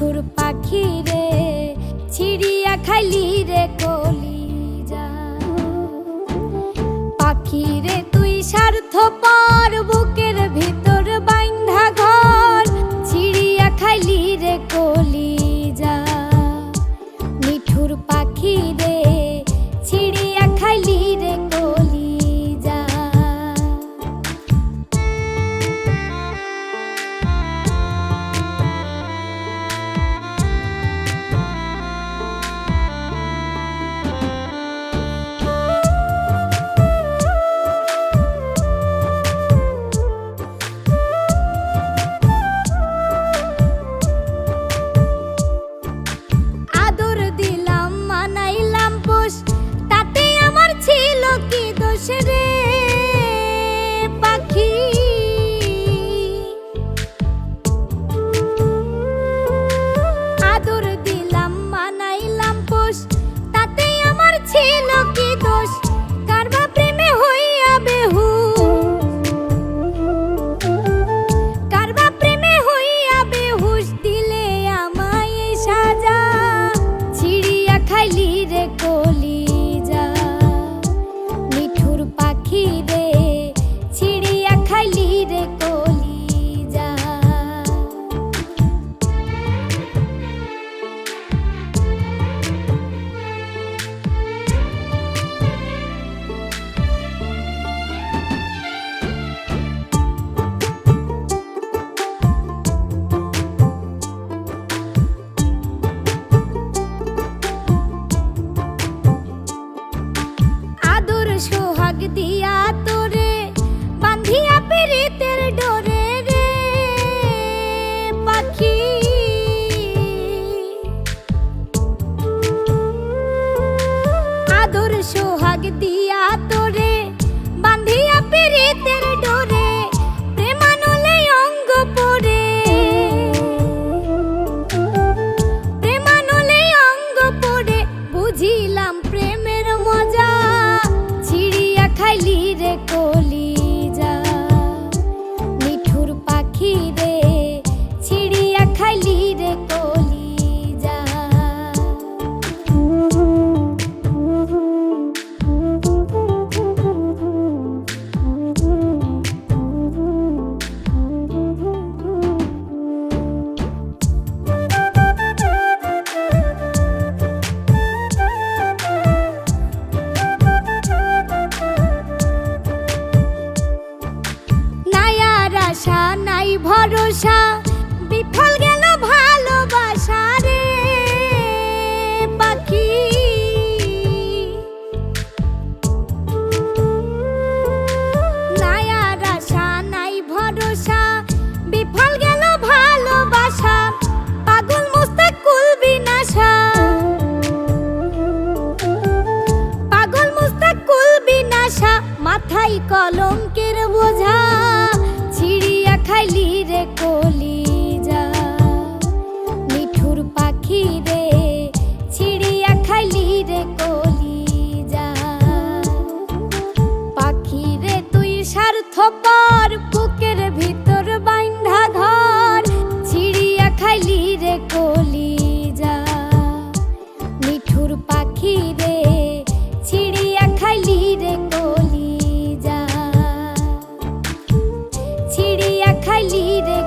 নিঠুর পাখি রে ছিড়িয়া খাইলি রে কলিজা। পাখি রে তুই স্বার্থপর বুকের ভিতর বাইন্ধা ঘর ছিড়িয়া খাইলি রে কলিজা। নিঠুর পাখি রে ছিড়িয়া খাইলি রে কলিজা। আদর দিলাম মানাইলাম পোষ তাতে আমার ছিল কি দোষ রে পাখি। আদর দিলাম মানাইলাম পোষ তাতে আমার ছিল কি দোষ। কারবা প্রেমে হইয়া বেহুশ, কারবা প্রেমে হইয়া বেহুশ দিলে আমায় এই সাজা ছিড়িয়া খাইলি রে কলিজা। নিঠুর পাখি রে ছিড়িয়া খাইলি রে কলিজা। আদর সোহাগ দিয়া তোরে বান্ধিয়া পিরিতের ডোরে রে পাখি। আদর সোহাগ দিয়া তোরে বান্ধিয়া পিরিতের ডোরে প্রেমানলে অঙ্গ পড়ে, প্রেমানলে অঙ্গ পড়ে বুঝিলাম প্রেমের মজা ছিড়িয়া খাইলি রে কলিজা। নিঠুর পাখি রে ছিড়িয়া খাইলি রে কলিজা। নাই আর আশা নাই ভরসা বিফল গেল ভালোবাসা রে পাখি। নাই আর আশা নাই ভরসা বিফল গেল ভালোবাসা। পাগল মুস্তাক কুল বিনাশা, পাগল মুস্তাক কুল বিনাশা। মাথায় কলঙ্কের বোঝা ছিড়িয়া খাইলি রে কলিজা। নিঠুর পাখি রে ছিড়িয়া খাইলি রে কলিজা। পাখি রে তুই স্বার্থপর বুকের ভিতর বাইন্ধা ঘর ছিড়িয়া খাইলি রে কলিজা। নিঠুর পাখি রে ছিড়িয়া খাইলি রে কলিজা। ছিড়িয়া খাইলি রে